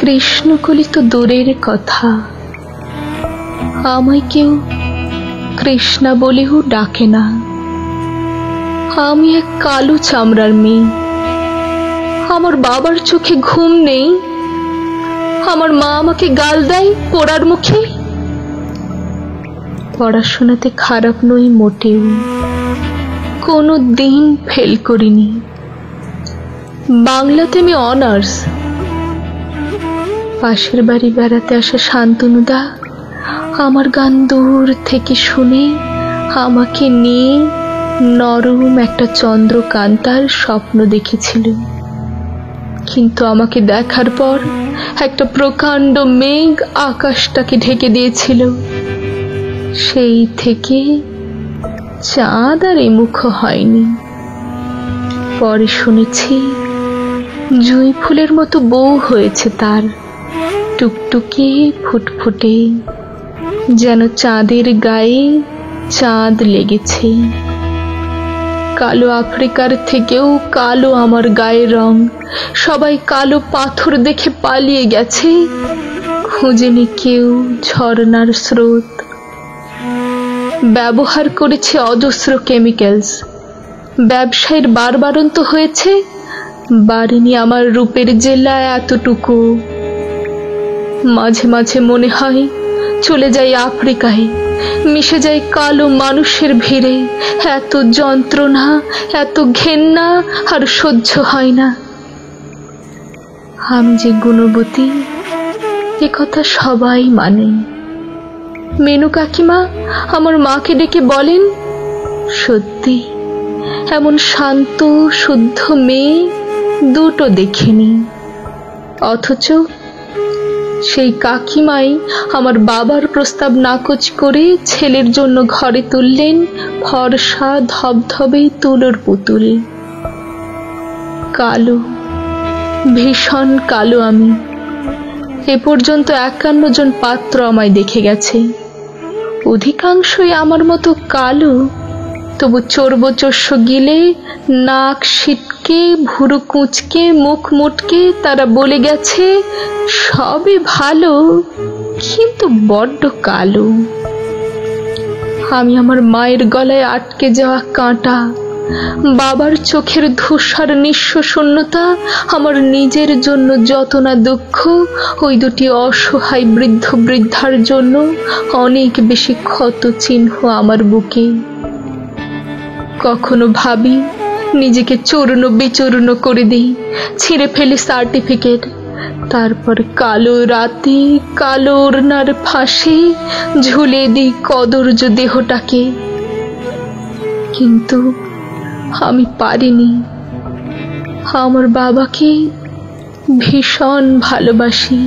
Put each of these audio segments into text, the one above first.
কৃষ্ণকলি তো দূরের কথা, আমায় কেউ কৃষ্ণা বলেও ডাকে না। আমি এক কালো চামড়ার মেয়ে, আমার বাবার চোখে ঘুম নেই, আমার মা আমাকে গাল দেয় পোড়ার মুখে। পড়াশোনাতে খারাপ নই মোটেও, কোনো দিন ফেল করিনি। বাংলাতে আমি অনার্স। পাশের বাড়ি বেড়াতে আসা শান্তনুদা আমার গান দূর থেকে শুনে আমাকে নিয়ে নরম একটা চন্দ্রকান্তার স্বপ্ন দেখেছিল, কিন্তু আমাকে দেখার পর একটা প্রকাণ্ড মেঘ আকাশটাকে ঢেকে দিয়েছিল। সেই থেকে চাঁদ আর এমুখ হয়নি। পরে শুনেছি জুঁই ফুলের মতো বউ হয়েছে তার, টুকটুকে ফুটফুটে, যেন চাঁদের গায়ে চাঁদ লেগেছে। কালো আফ্রিকার থেকেও কালো আমার গায়ের রং, সবাই কালো পাথর দেখে পালিয়ে গেছে, খুঁজেনি কেউ ঝর্ণার স্রোত। ব্যবহার করেছে অজস্র কেমিক্যালস, ব্যবসায়ীর বারবারন্ত হয়েছে, বাড়িনি আমার রূপের জেলা এতটুকু। মাঝে মাঝে মনে হয় চলে যাই আফ্রিকায়, মিশে যাই কালো মানুষের ভিড়ে। এত যন্ত্রণা, এত ঘেন্না আর সহ্য হয় না। আমি যে গুণবতী এ কথা সবাই মানে। মেনু কাকিমা আমার মাকে ডেকে বলেন, সত্যি এমন শান্ত শুদ্ধ মেয়ে দুটো দেখিনি। অথচ সেই কাকিমাই আমার বাবার প্রস্তাব নাকচ করে ছেলের জন্য ঘরে তুললেন ফর্সা ধবধবে তুলোর পুতুল। কালো, ভীষণ কালো আমি। এ পর্যন্ত 51 জন পাত্র আমায় দেখে গেছে, অধিকাংশই আমার মতো কালো, তবু চর্বচস্য গিলে, নাক সিটকে, ভুরু কুঁচকে, মুখ মুটকে তারা বলে গেছে সবই ভালো, কিন্তু বড্ড কালো। আমি আমার মায়ের গলায় আটকে যাওয়া কাঁটা, বাবার চোখের ধূসর নিঃস্ব শূন্যতা, আমার নিজের জন্য যত না দুঃখ, ওই দুটি অসহায় বৃদ্ধ বৃদ্ধার জন্য অনেক বেশি ক্ষত চিহ্ন আমার বুকে। কখনো ভাবি নিজেকে চূর্ণ বিচূর্ণ করে দিই, ছিঁড়ে ফেলি সার্টিফিকেট, তারপর কালো রাতে কালো ওড়নার ফাঁসে ঝুলে দিই কদর্য দেহটাকে। কিন্তু আমি পারিনি। আমার বাবাকে ভীষণ ভালোবাসি,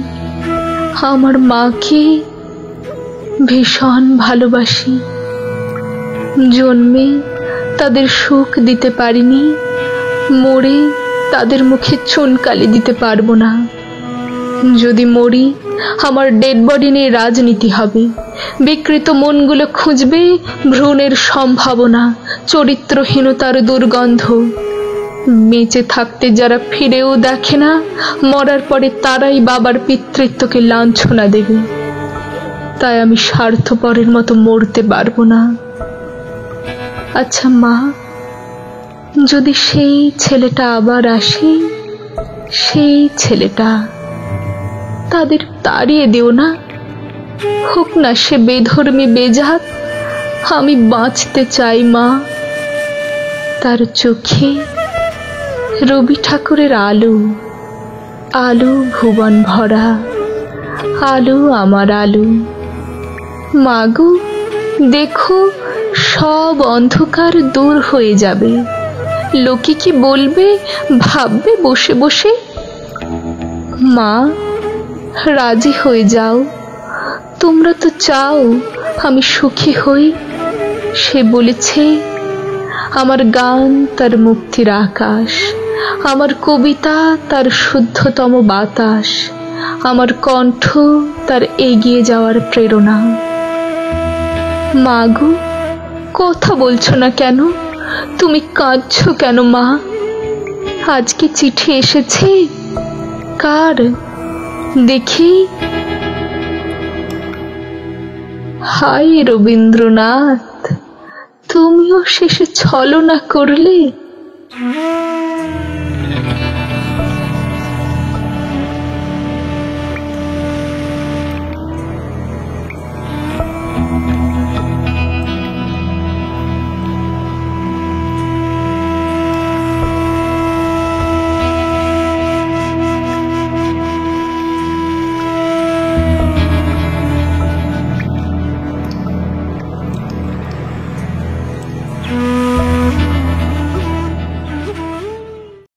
আমার মাকে ভীষণ ভালোবাসি। জন্মে তাদের সুখ দিতে পারিনি, মরে তাদের মুখে চুনকালি দিতে পারবো না। যদি মরি, আমার ডেড বডি নিয়ে রাজনীতি হবে, বিকৃত মনগুলো খুঁজবে ভ্রূণের সম্ভাবনা, চরিত্রহীনতার দুর্গন্ধ। বেঁচে থাকতে যারা ফিরেও দেখে না, মরার পরে তারাই বাবার পিতৃত্বকে লাঞ্ছনা দেবে। তাই আমি স্বার্থপরের মতো মরতে পারবো না। আচ্ছা মা, যদি সেই ছেলেটা আবার আসে, সেই ছেলেটা, তাদের তাড়িয়ে দিও না, হোক না সে বেধর্মী বেজাত, আমি বাঁচতে চাই মা। তার চোখে রবি ঠাকুরের আলো, আলো ভুবন ভরা, আলো আমার আলো। মাগো দেখো, সব অন্ধকার দূর হয়ে যাবে। লোকে কি বলবে, ভাববে বসে বসে। মা, রাজি হয়ে যাও, তোমরা তো চাও আমি সুখী হই। সে বলেছে আমার গান তার মুক্তির আকাশ, আমার কবিতা তার শুদ্ধতম বাতাস, আমার কণ্ঠ তার এগিয়ে যাওয়ার প্রেরণা। মাগো, কথা বলছো না কেন? তুমি কাঁদছো কেন মা? আজকে চিঠি এসেছে? কার? দেখি। হায় রবীন্দ্রনাথ, তুমিও শেষে ছলনা করলে।